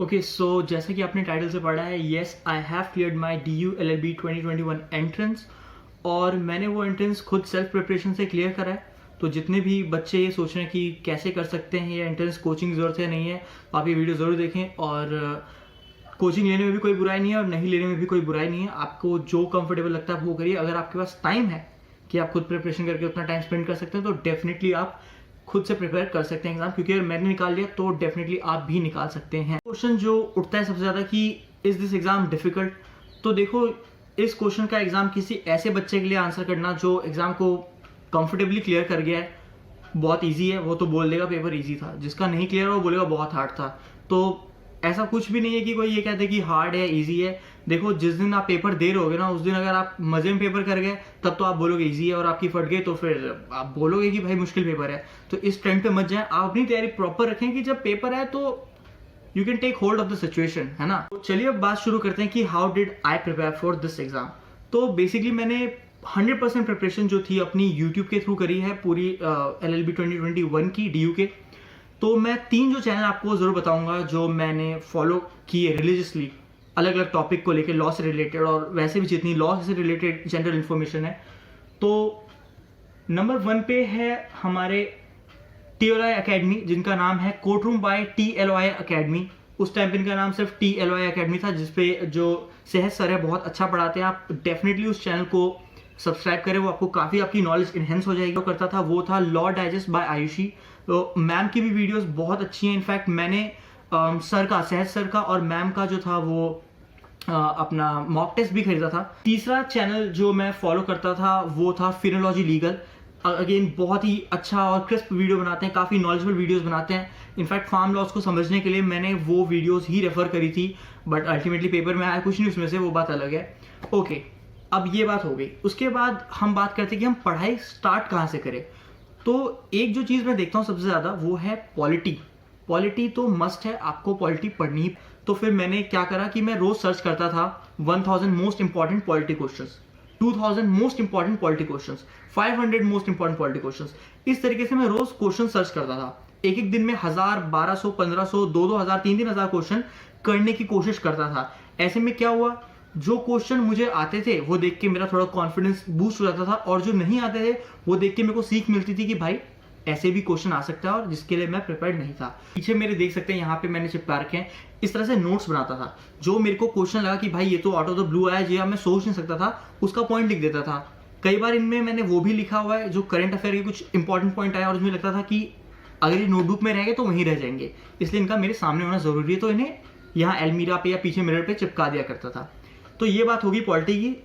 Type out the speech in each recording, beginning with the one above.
Okay so जैसे कि आपने टाइटल से पढ़ा है, yes I have cleared my DU LLB 2021 entrance, और मैंने वो एंट्रेंस खुद सेल्फ प्रिपरेशन से क्लियर करा है। तो जितने भी बच्चे ये सोच रहे हैं कि कैसे कर सकते हैं ये एंट्रेंस, कोचिंग ज़रूरत है नहीं है, तो आप ये वीडियो ज़रूर देखें। और कोचिंग लेने में भी कोई बुराई नहीं है और नहीं लेने में भी कोई बुराई नहीं है। आपको जो कंफर्टेबल लगता है वो करिए। अगर आपके पास टाइम है कि आप खुद प्रिपरेशन करके उतना टाइम स्पेंड कर सकते हैं तो डेफिनेटली आप खुद से प्रिपेयर कर सकते हैं एग्जाम, क्योंकि अगर मैंने निकाल लिया तो डेफिनेटली आप भी निकाल सकते हैं। क्वेश्चन जो उठता है सबसे ज़्यादा कि इज़ दिस एग्ज़ाम डिफ़िकल्ट, तो देखो इस क्वेश्चन का एग्ज़ाम किसी ऐसे बच्चे के लिए आंसर करना जो एग्ज़ाम को कंफर्टेबली क्लियर कर गया है, बहुत ईजी है। वो तो बोल देगा पेपर ईजी था, जिसका नहीं क्लियर वो बोलेगा बहुत हार्ड था। तो ऐसा कुछ भी नहीं है कि कोई ये कहते कि हार्ड है ईजी है। देखो जिस दिन आप पेपर दे रहे होगे ना, उस दिन अगर आप मजे में पेपर कर गए तब तो आप बोलोगे इजी है, और आपकी फट गई तो फिर आप बोलोगे कि भाई मुश्किल पेपर है। तो इस ट्रेंड पे मत जाएं, आप अपनी तैयारी प्रॉपर रखें कि जब पेपर है तो you can take hold of the situation, है ना। तो चलिए अब बात शुरू करते हैं कि how did I prepare for this exam. तो बेसिकली मैंने 100% प्रिपरेशन जो थी अपनी यूट्यूब के थ्रू करी है पूरी LLB 2021 की DU के। तो मैं 3 जो चैनल आपको जरूर बताऊंगा जो मैंने फॉलो किए रिलीजियसली, अलग अलग टॉपिक को लेकर, लॉ से रिलेटेड और वैसे भी जितनी लॉ से रिलेटेड जनरल इन्फॉर्मेशन है। तो नंबर 1 पे है हमारे TLOI अकेडमी, जिनका नाम है कोर्टरूम बाय TLOI अकेडमी। उस टाइम पे इनका नाम सिर्फ TLOI अकेडमी था, जिसपे जो सेहत सर है बहुत अच्छा पढ़ाते हैं। आप डेफिनेटली उस चैनल को सब्सक्राइब करें, वो आपको काफ़ी आपकी नॉलेज इनहेंस हो जाएगी। जो करता था वो था लॉ डाइजेस्ट बाय आयुषी। तो मैम की भी वीडियोस बहुत अच्छी हैं। इनफैक्ट मैंने सर का, सेहत सर का और मैम का जो था वो अपना मॉक टेस्ट भी खरीदा था। तीसरा चैनल जो मैं फॉलो करता था वो था फिनोलॉजी लीगल। अगेन बहुत ही अच्छा और क्रिस्प वीडियो बनाते हैं, काफ़ी नॉलेजेबल वीडियोस बनाते हैं। इनफैक्ट फार्म लॉज को समझने के लिए मैंने वो वीडियोस ही रेफर करी थी, बट अल्टीमेटली पेपर में आया कुछ नहीं उसमें से, वो बात अलग है। ओके, अब ये बात हो गई। उसके बाद हम बात करते हैं कि हम पढ़ाई स्टार्ट कहाँ से करें। तो एक जो चीज़ मैं देखता हूँ सबसे ज़्यादा वो है पॉलिटी। पॉलिटी तो मस्ट है, आपको पॉलिटी पढ़नी ही। तो फिर मैंने क्या करा कि मैं रोज सर्च करता था 1000 most important polity questions, 2000 most important polity questions, 500 most important polity questions. इस तरीके से मैं रोज क्वेश्चन सर्च करता था। एक एक दिन में 1000, 1200, 1500, 2000, 3000 क्वेश्चन करने की कोशिश करता था। ऐसे में क्या हुआ, जो क्वेश्चन मुझे आते थे वो देख के मेरा थोड़ा कॉन्फिडेंस बूस्ट हो जाता था, और जो नहीं आते थे वो देख के मेरे को सीख मिलती थी कि भाई ऐसे भी क्वेश्चन आ सकता है, और जिसके लिए मैं प्रिपेयर्ड नहीं था। पीछे मेरे देख सकते हैं यहाँ पे मैंने चिपका रखे हैं, इस तरह से नोट्स बनाता था। जो मेरे को क्वेश्चन लगा कि भाई ये तो आउट ऑफ द ब्लू आया, ये मैं सोच नहीं सकता था, उसका पॉइंट लिख देता था। कई बार इनमें मैंने वो भी लिखा हुआ है जो करंट अफेयर के कुछ इंपॉर्टेंट पॉइंट आया और मुझे लगता था कि अगर ये नोटबुक में रहेंगे तो वहीं रह जाएंगे, इसलिए इनका मेरे सामने होना जरूरी है। तो इन्हें यहाँ एलमीरा पे या पीछे मिरर पे चिपका दिया करता था। तो ये बात होगी पॉलिटी की।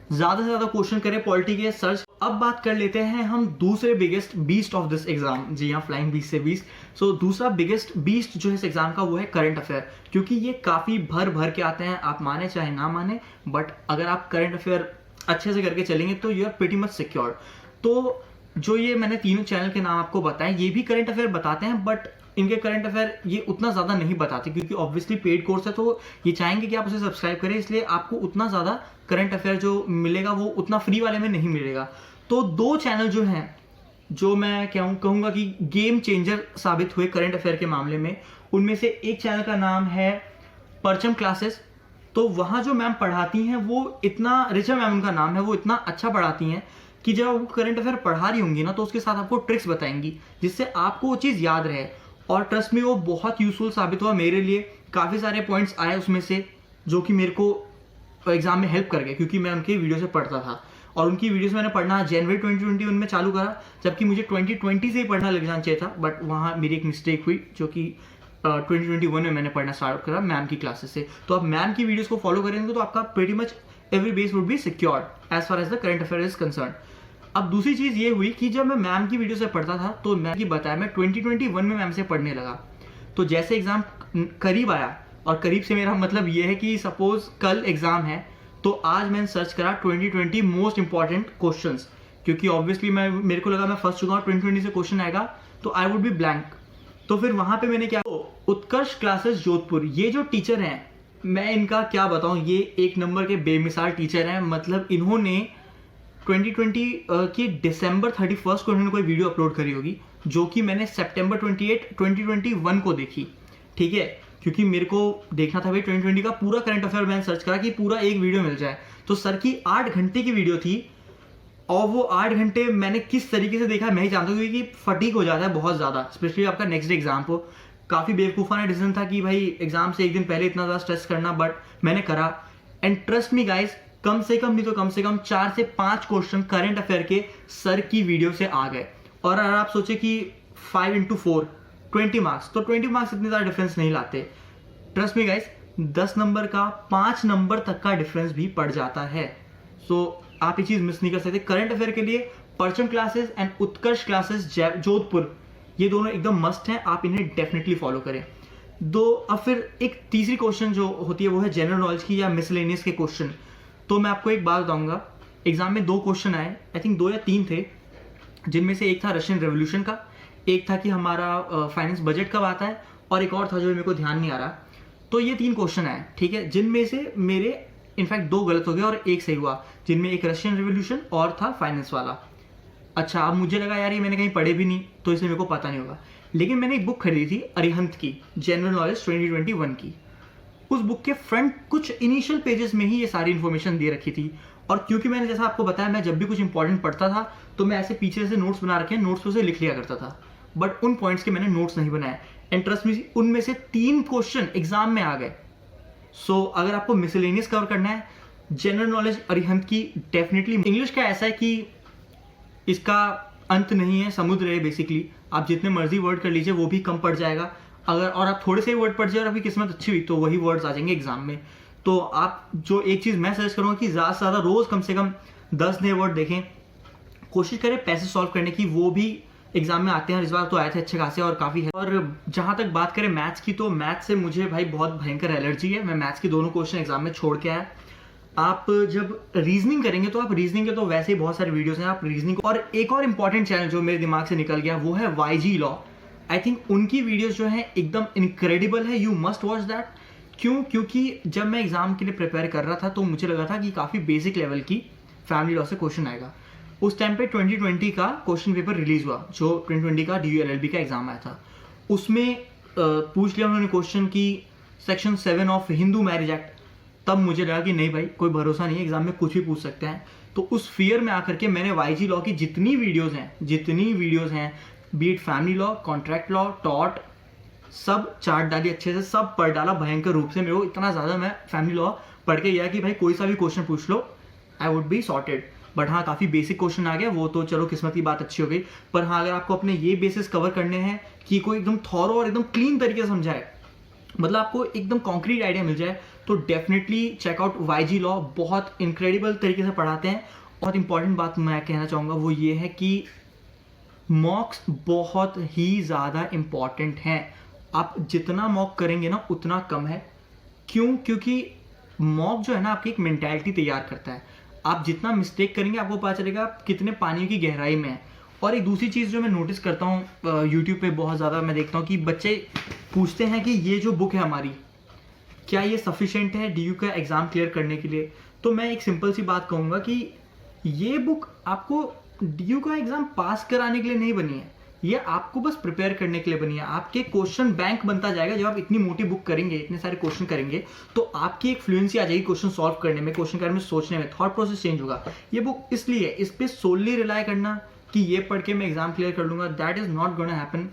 ज्यादा से ज्यादा क्वेश्चन करें पॉलिटी के, सर्च। अब बात कर लेते हैं हम दूसरे biggest beast of this exam. जी हाँ, फ्लाइंग बीस्ट से बीस्ट। सो दूसरा बिगेस्ट बीस्ट जो है इस एग्जाम का वो है करंट अफेयर, क्योंकि ये काफी भर भर के आते हैं, आप माने चाहे ना माने, बट अगर आप करंट अफेयर अच्छे से करके चलेंगे तो you are pretty much secured. तो जो ये मैंने तीनों चैनल के नाम आपको बताए, ये भी करंट अफेयर बताते हैं, बट इनके करंट अफेयर ये उतना ज़्यादा नहीं बताते, क्योंकि ऑब्वियसली पेड कोर्स है तो ये चाहेंगे कि आप उसे सब्सक्राइब करें, इसलिए आपको उतना ज़्यादा करंट अफेयर जो मिलेगा वो उतना फ्री वाले में नहीं मिलेगा। तो 2 चैनल जो हैं जो मैं कहूँगा कि गेम चेंजर साबित हुए करंट अफेयर के मामले में, उनमें से एक चैनल का नाम है परचम क्लासेस। तो वहाँ जो मैम पढ़ाती हैं वो इतना, रिचा मैम उनका नाम है, वो इतना अच्छा पढ़ाती हैं कि जब वो करंट अफेयर पढ़ा रही होंगी ना तो उसके साथ आपको ट्रिक्स बताएंगी जिससे आपको वो चीज़ याद रहे। और ट्रस्ट में वो बहुत यूजफुल साबित हुआ मेरे लिए। काफ़ी सारे पॉइंट्स आए उसमें से जो कि मेरे को एग्जाम में हेल्प कर गए, क्योंकि मैं उनकी वीडियो से पढ़ता था। और उनकी वीडियोस मैंने पढ़ना जनवरी 2021 में चालू करा, जबकि मुझे 2020 से ही पढ़ना लग जाना चाहिए था, बट वहाँ मेरी एक मिस्टेक हुई जो कि 2021 में मैंने पढ़ना स्टार्ट करा मैम की क्लासेस से। तो आप मैम की वीडियोस को फॉलो करेंगे तो आपका pretty much every base would be secured as far as the current affair is concern. अब दूसरी चीज़ ये हुई कि जब मैं मैम की वीडियो से पढ़ता था तो मैम की बताया मैं 2021 में मैम से पढ़ने लगा। तो जैसे एग्ज़ाम करीब आया, और करीब से मेरा मतलब ये है कि सपोज कल एग्ज़ाम है तो आज मैंने सर्च करा 2020 मोस्ट इंपॉर्टेंट क्वेश्चंस, क्योंकि ऑब्वियसली मेरे को लगा मैं फंस चुका हूँ, 2020 से क्वेश्चन आएगा तो आई वुड बी ब्लैंक। तो फिर वहाँ पे मैंने क्या, उत्कर्ष क्लासेस जोधपुर, ये जो टीचर हैं मैं इनका क्या बताऊँ, ये एक नंबर के बेमिसाल टीचर हैं। मतलब इन्होंने 2020 की दिसंबर 31 को इन्होंने कोई वीडियो अपलोड करी होगी, जो कि मैंने सितंबर 28, 2021 को देखी, ठीक है। क्योंकि मेरे को देखना था भाई 2020 का पूरा करंट अफेयर। मैंने सर्च करा कि पूरा एक वीडियो मिल जाए, तो सर की 8 घंटे की वीडियो थी और वो 8 घंटे मैंने किस तरीके से देखा मैं ही जानता हूँ, क्योंकि फटीक हो जाता है बहुत ज़्यादा, स्पेशली आपका नेक्स्ट डे एग्जाम को। काफ़ी बेवकूफ़ाना डिसीजन था कि भाई एग्जाम से एक दिन पहले इतना ज़्यादा स्ट्रेस करना, बट मैंने करा। एंड ट्रस्ट मी गाइस, कम से कम नहीं तो कम से कम 4 से 5 क्वेश्चन करंट अफेयर के सर की वीडियो से आ गए। और अगर आप सोचे कि 5 into 4 20 मार्क्स, तो 20 मार्क्स इतने ज़्यादा डिफरेंस नहीं लाते। ट्रस्ट मी गाइस, 10 नंबर का 5 नंबर तक का डिफरेंस भी पड़ जाता है। सो आप ये चीज़ मिस नहीं कर सकते। करंट अफेयर के लिए परचम classes and Utkarsh classes Jodhpur, ये दोनों एकदम मस्ट हैं, आप इन्हें डेफिनेटली फॉलो करें। अब फिर एक तीसरी क्वेश्चन जो होती है वो है जनरल नॉलेज की या मिसलेनियस के क्वेश्चन। तो मैं आपको एक बात बताऊंगा, एग्जाम में 2 क्वेश्चन आए, आई थिंक 2 या 3 थे, जिनमें से एक था रशियन रेवोल्यूशन का, एक था कि हमारा फाइनेंस बजट कब आता है, और एक और था जो मेरे को ध्यान नहीं आ रहा। तो ये 3 क्वेश्चन आए, ठीक है, जिनमें से मेरे इनफैक्ट 2 गलत हो गए और एक सही हुआ, जिनमें एक रशियन रेवोल्यूशन और था फाइनेंस वाला। अच्छा, अब मुझे लगा यार ये मैंने कहीं पढ़े भी नहीं तो इसलिए मेरे को पता नहीं होगा, लेकिन मैंने एक बुक खरीदी थी अरिहंत की, जनरल नॉलेज 2021 की। उस बुक के फ्रंट कुछ इनिशियल पेजेस में ही ये सारी इन्फॉर्मेशन दे रखी थी। और क्योंकि मैंने जैसा आपको बताया, मैं जब भी कुछ इंपॉर्टेंट पढ़ता था तो मैं ऐसे पीछे से नोट्स बना रखे हैं, नोट्स पे से लिख लिया करता था, बट उन पॉइंट्स के मैंने नोट्स नहीं बनाए। एंड ट्रस्ट मी, उनमें से 3 क्वेश्चन एग्जाम में आ गए। सो अगर आपको मिसलेनियस कवर करना है, जनरल नॉलेज अरिहंत की डेफिनेटली। इंग्लिश का ऐसा है कि इसका अंत नहीं है, समुद्र है बेसिकली। आप जितने मर्जी वर्ड कर लीजिए वो भी कम पड़ जाएगा। अगर और आप थोड़े से वर्ड पढ़ जाए और आपकी किस्मत अच्छी हुई तो वही वर्ड्स आ जाएंगे एग्जाम में। तो आप जो एक चीज़ मैं सजेस्ट करूँगा कि ज़्यादा से ज़्यादा रोज़ कम से कम 10 नए वर्ड देखें, कोशिश करें पैसे सॉल्व करने की, वो भी एग्जाम में आते हैं। इस बार तो आए थे अच्छे खासे और काफ़ी है। और जहाँ तक बात करें मैथ्स की, तो मैथ्स से मुझे भाई बहुत भयंकर एलर्जी है। मैं मैथ्स के दोनों क्वेश्चन एग्जाम में छोड़ के आया। आप जब रीजनिंग करेंगे तो आप रीजनिंग के तो वैसे ही बहुत सारे वीडियोस हैं, आप रीजनिंग। और एक और इंपॉर्टेंट चैनल जो मेरे दिमाग से निकल गया वो है YG लॉ। आई थिंक उनकी वीडियोस जो हैं एकदम इनक्रेडिबल है, यू मस्ट वॉच दैट। क्यों? क्योंकि जब मैं एग्जाम के लिए प्रिपेयर कर रहा था तो मुझे लगा था कि काफ़ी बेसिक लेवल की फैमिली लॉ से क्वेश्चन आएगा। उस टाइम पे 2020 का क्वेश्चन पेपर रिलीज हुआ, जो 2020 का DU LLB का एग्जाम आया था। उसमें पूछ लिया उन्होंने क्वेश्चन की section 7 of Hindu marriage act. तब मुझे लगा कि नहीं भाई, कोई भरोसा नहीं है, एग्जाम में कुछ भी पूछ सकते हैं। तो उस फियर में आकर के मैंने YG लॉ की जितनी वीडियोस हैं, बीट फैमिली लॉ, कॉन्ट्रैक्ट लॉ, टॉट, सब चार्ट डाली अच्छे से, सब पढ़ डाला भयंकर रूप से। मेरे को इतना ज़्यादा मैं फैमिली लॉ पढ़ के गया कि भाई कोई सा भी क्वेश्चन पूछ लो, I would be sorted. But हाँ, काफ़ी बेसिक क्वेश्चन आ गया, वो तो चलो किस्मत की बात अच्छी हो गई। पर हाँ, अगर आपको अपने ये बेसिस कवर करने हैं कि कोई एकदम थॉरो और एकदम क्लीन तरीके से समझाए, मतलब आपको एकदम कॉन्क्रीट आइडिया मिल जाए, तो डेफिनेटली चेकआउट YG लॉ। बहुत इनक्रेडिबल तरीके से पढ़ाते हैं। और इंपॉर्टेंट बात मैं कहना चाहूँगा वो ये है कि मॉक्स बहुत ही ज़्यादा इम्पॉर्टेंट हैं। आप जितना मॉक करेंगे ना उतना कम है। क्यों? क्योंकि मॉक जो है ना आपकी एक मेंटालिटी तैयार करता है। आप जितना मिस्टेक करेंगे आपको पता चलेगा आप कितने पानी की गहराई में है। और एक दूसरी चीज़ जो मैं नोटिस करता हूँ यूट्यूब पे बहुत ज़्यादा मैं देखता हूँ कि बच्चे पूछते हैं कि ये जो बुक है हमारी, क्या ये सफिशिएंट है DU का एग्ज़ाम क्लियर करने के लिए। तो मैं एक सिंपल सी बात कहूँगा कि ये बुक आपको DU का एग्ज़ाम पास कराने के लिए नहीं बनी है, ये आपको बस प्रिपेयर करने के लिए बनी है। आपके क्वेश्चन बैंक बनता जाएगा। जब आप इतनी मोटी बुक करेंगे, इतने सारे क्वेश्चन करेंगे, तो आपकी एक फ्लुएंसी आ जाएगी क्वेश्चन सॉल्व करने में, क्वेश्चन करने में, सोचने में, थॉट प्रोसेस चेंज होगा। ये बुक इसलिए, इस पर सोलली रिलाई करना कि ये पढ़ के मैं एग्जाम क्लियर कर लूँगा, that is not gonna happen.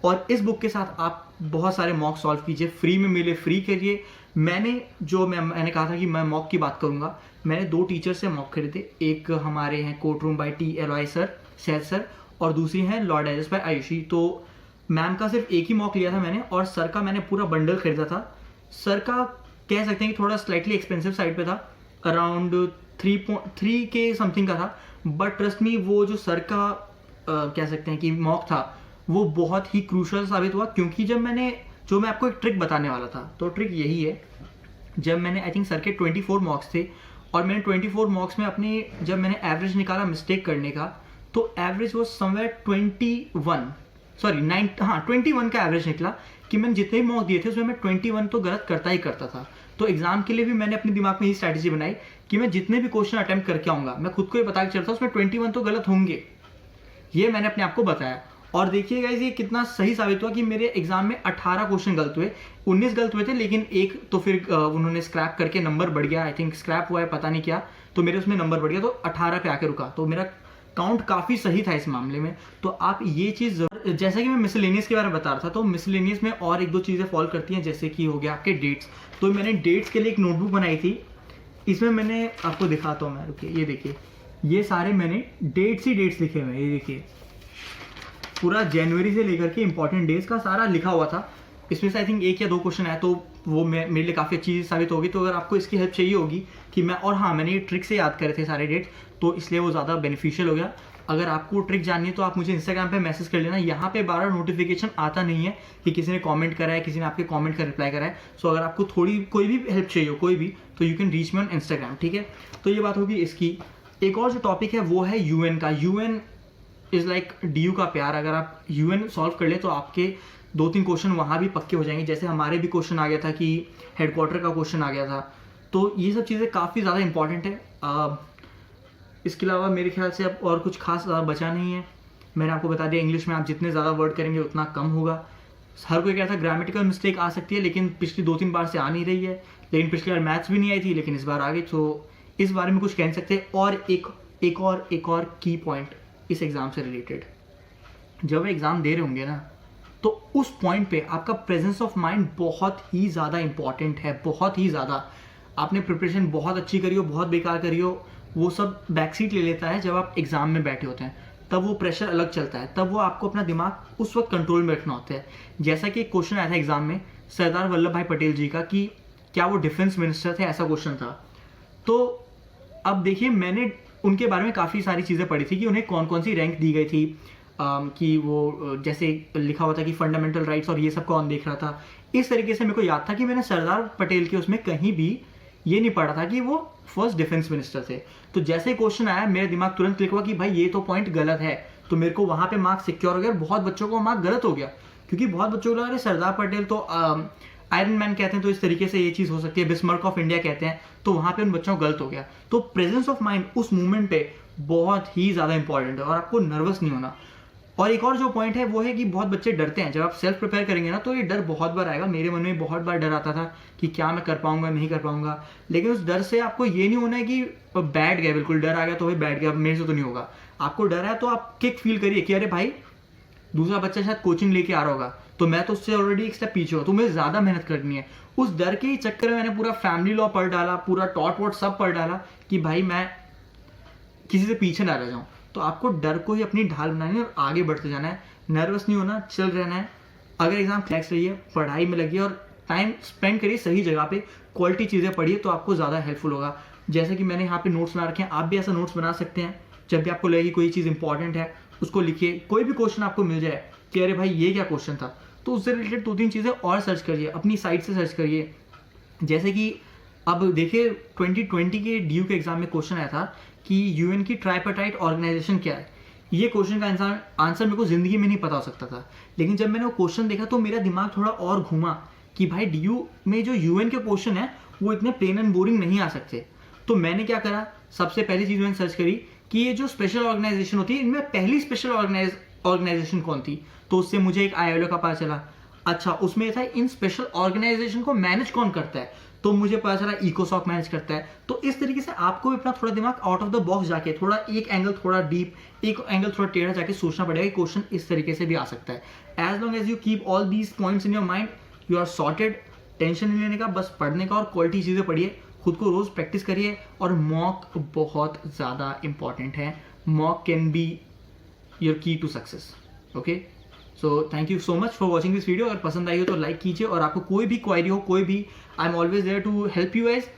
और इस बुक के साथ आप बहुत सारे मॉक सॉल्व कीजिए, फ्री में मिले, फ्री करिए। मैंने कहा था कि मैं मॉक की बात करूँगा। मैंने 2 टीचर से मॉक खरीदे। एक हमारे हैं courtroom by TLY sir, Saeed sir, और दूसरी है लॉ डाइजेस्ट बाय आयुषी। तो मैम का सिर्फ एक ही मॉक लिया था मैंने, और सर का मैंने पूरा बंडल खरीदा था। सर का कह सकते हैं कि थोड़ा स्लाइटली एक्सपेंसिव साइड पे था, अराउंड 3K समथिंग का था। बट ट्रस्ट मी, वो जो सर का कह सकते हैं कि मॉक था, वो बहुत ही क्रूशल साबित हुआ। क्योंकि मैं आपको एक ट्रिक बताने वाला था, तो ट्रिक यही है। जब मैंने आई थिंक सर के 24 मॉक्स थे, और मैंने 24 मॉक्स में जब मैंने एवरेज निकाला मिस्टेक करने का, तो एवरेज वो समवेयर 21 का एवरेज निकला। कि मैंने जितने भी मॉक दिए थे उसमें मैं 21 तो गलत करता ही करता था। तो एग्जाम के लिए भी मैंने अपने दिमाग में यही स्ट्रैटेजी बनाई कि मैं जितने भी क्वेश्चन अटेम्प्ट करके आऊँगा, मैं खुद को ये पता चलता उसमें 21 तो गलत होंगे, ये मैंने अपने आप को बताया। और देखिए गाइस ये कितना सही साबित हुआ कि मेरे एग्जाम में 18 क्वेश्चन गलत हुए, 19 गलत हुए थे, लेकिन एक तो फिर उन्होंने स्क्रैप करके नंबर बढ़ गया, आई थिंक स्क्रैप हुआ है पता नहीं क्या, तो मेरे उसमें नंबर बढ़ गया, तो 18 पे आके रुका, तो मेरा काउंट काफ़ी सही था इस मामले में। तो आप ये चीज़ जरूर, जैसा कि मैं मिसलेनियस के बारे में बता रहा था, तो मिसलेनियस में और एक दो चीज़ें फॉलो करती हैं, जैसे कि हो गया आपके डेट्स। तो मैंने डेट्स के लिए एक नोटबुक बनाई थी, इसमें मैंने आपको दिखाता हूँ मैं, रुकिए, ये देखिए, ये सारे मैंने डेट्स ही डेट्स लिखे हुए हैं, ये देखिए पूरा जनवरी से लेकर के इंपॉर्टेंट डेज का सारा लिखा हुआ था। इसमें से आई थिंक एक या दो क्वेश्चन आया, तो वो मेरे लिए काफ़ी अच्छी चीज़ साबित होगी। तो अगर आपको इसकी हेल्प चाहिए होगी कि मैं, और हाँ मैंने ये ट्रिक से याद करे थे सारे डेट्स, तो इसलिए वो ज़्यादा बेनिफिशियल हो गया। अगर आपको ट्रिक जाननी है तो आप मुझे इंस्टाग्राम पे मैसेज कर लेना, यहाँ पे 12 नोटिफिकेशन आता नहीं है कि किसी ने कमेंट करा है, किसी ने आपके कमेंट का रिप्लाई करा है। सो अगर आपको थोड़ी कोई भी हेल्प चाहिए हो, कोई भी, तो you can reach me on Instagram, ठीक है। तो ये बात होगी इसकी। एक और जो टॉपिक है वो है यूएन का। यूएन इज़ लाइक डीयू का प्यार। अगर आप यूएन सॉल्व कर ले तो आपके 2-3 क्वेश्चन वहाँ भी पक्के हो जाएंगे। जैसे हमारे भी क्वेश्चन आ गया था कि हेडक्वार्टर का क्वेश्चन आ गया था, तो ये सब चीज़ें काफ़ी ज़्यादा इंपॉर्टेंट है। इसके अलावा मेरे ख्याल से अब और कुछ खास ज़्यादा बचा नहीं है। मैंने आपको बता दिया, इंग्लिश में आप जितने ज़्यादा वर्ड करेंगे उतना कम होगा। हर कोई कहता है ग्रामेटिकल मिस्टेक आ सकती है, लेकिन पिछली 2-3 बार से आ नहीं रही है। लेकिन पिछली बार मैथ्स भी नहीं आई थी, लेकिन इस बार आ गई, तो इस बारे में कुछ कह नहीं सकते। और एक और की पॉइंट इस एग्ज़ाम से रिलेटेड, जब एग्ज़ाम दे रहे होंगे ना, तो उस पॉइंट पे आपका प्रेजेंस ऑफ माइंड बहुत ही ज़्यादा इंपॉर्टेंट है, बहुत ही ज़्यादा। आपने प्रिपरेशन बहुत अच्छी करी हो, बहुत बेकार करी हो, वो सब बैकसीट ले लेता है जब आप एग्ज़ाम में बैठे होते हैं। तब वो प्रेशर अलग चलता है, तब वो आपको अपना दिमाग उस वक्त कंट्रोल में रखना होता है। जैसा कि एक क्वेश्चन आया था एग्ज़ाम में सरदार वल्लभ भाई पटेल जी का, कि क्या वो डिफेंस मिनिस्टर थे, ऐसा क्वेश्चन था। तो अब देखिए, मैंने उनके बारे में काफ़ी सारी चीज़ें पढ़ी थी कि उन्हें कौन कौन सी रैंक दी गई थी, कि वो जैसे लिखा हुआ था कि फंडामेंटल राइट्स और ये सब कौन देख रहा था। इस तरीके से मेरे को याद था कि मैंने सरदार पटेल के उसमें कहीं भी ये नहीं पढ़ा था कि वो फर्स्ट डिफेंस मिनिस्टर थे। तो जैसे क्वेश्चन आया, मेरा दिमाग तुरंत क्लिक हुआ कि भाई ये तो पॉइंट गलत है, तो मेरे को वहाँ पे मार्क्स सिक्योर हो गया। और बहुत बच्चों को मार्क गलत हो गया, क्योंकि बहुत बच्चों को लगा सरदार पटेल तो आयरन मैन कहते हैं, तो इस तरीके से ये चीज़ हो सकती है, बिस्मार्क ऑफ इंडिया कहते हैं, तो वहाँ पे उन बच्चों को गलत हो गया। तो प्रेजेंस ऑफ माइंड उस मूवमेंट पे बहुत ही ज़्यादा इंपॉर्टेंट है, और आपको नर्वस नहीं होना। और एक और जो पॉइंट है वो है कि बहुत बच्चे डरते हैं। जब आप सेल्फ प्रिपेयर करेंगे ना, तो ये डर बहुत बार आएगा। मेरे मन में बहुत बार डर आता था कि क्या मैं कर पाऊंगा, नहीं कर पाऊंगा। लेकिन उस डर से आपको ये नहीं होना है कि बैठ गया, बिल्कुल डर आ गया तो भाई बैठ गया, मेरे से तो नहीं होगा। आपको डर है तो आप किक फील करिए कि अरे भाई दूसरा बच्चा शायद कोचिंग लेके आ रहा होगा, तो मैं तो उससे ऑलरेडी एक स्टेप पीछे हूँ, तो मुझे ज़्यादा मेहनत करनी है। उस डर के ही चक्कर में मैंने पूरा फैमिली लॉ पढ़ डाला, पूरा टॉट वॉट सब पढ़ डाला कि भाई मैं किसी से पीछे ना रह जाऊँ। तो आपको डर को ही अपनी ढाल बनानी है और आगे बढ़ते जाना है, नर्वस नहीं होना, चल रहना है। अगर एग्जाम फ्लैक्स रही है, पढ़ाई में लगी और टाइम स्पेंड करिए सही जगह पे, क्वालिटी चीज़ें पढ़िए, तो आपको ज़्यादा हेल्पफुल होगा। जैसे कि मैंने यहाँ पे नोट्स बना रखे हैं, आप भी ऐसा नोट्स बना सकते हैं। जब भी आपको लगे कोई चीज़ इंपॉर्टेंट है, उसको लिखिए। कोई भी क्वेश्चन आपको मिल जाए कि अरे भाई ये क्या क्वेश्चन था, तो उससे रिलेटेड 2-3 चीज़ें और सर्च करिए, अपनी साइट से सर्च करिए। जैसे कि अब देखिए 2020 के डीयू के एग्जाम में क्वेश्चन आया था कि यूएन की ट्राइपार्टाइट ऑर्गेनाइजेशन क्या है। ये क्वेश्चन का आंसर मेरे को जिंदगी में नहीं पता हो सकता था, लेकिन जब मैंने वो क्वेश्चन देखा तो मेरा दिमाग थोड़ा और घूमा कि भाई डीयू में जो यूएन के क्वेश्चन है वो इतने प्लेन एंड बोरिंग नहीं आ सकते। तो मैंने क्या करा, सबसे पहली चीज़ मैंने सर्च करी कि ये जो स्पेशल ऑर्गेनाइजेशन होती है, इनमें पहली स्पेशल ऑर्गेनाइजेशन कौन थी। तो उससे मुझे एक आईएलओ का पता चला। अच्छा, उसमें था इन स्पेशल ऑर्गेनाइजेशन को मैनेज कौन करता है, तो मुझे पता चला इकोसॉक मैनेज करता है। तो इस तरीके से आपको भी अपना थोड़ा दिमाग आउट ऑफ द बॉक्स जाके, थोड़ा एक एंगल थोड़ा डीप, एक एंगल थोड़ा टेढ़ा जाके सोचना पड़ेगा कि क्वेश्चन इस तरीके से भी आ सकता है। As long as you keep all these points in your mind, you are sorted. Tension नहीं लेने का, बस पढ़ने का और क्वालिटी चीज़ें पढ़िए, खुद को रोज प्रैक्टिस करिए। और मॉक बहुत ज़्यादा इंपॉर्टेंट है। Mock can be your key to success. Okay, so thank you so much for watching this video. अगर पसंद आई हो तो लाइक कीजिए, और आपको कोई भी क्वायरी हो, कोई भी, I am always there to help you guys.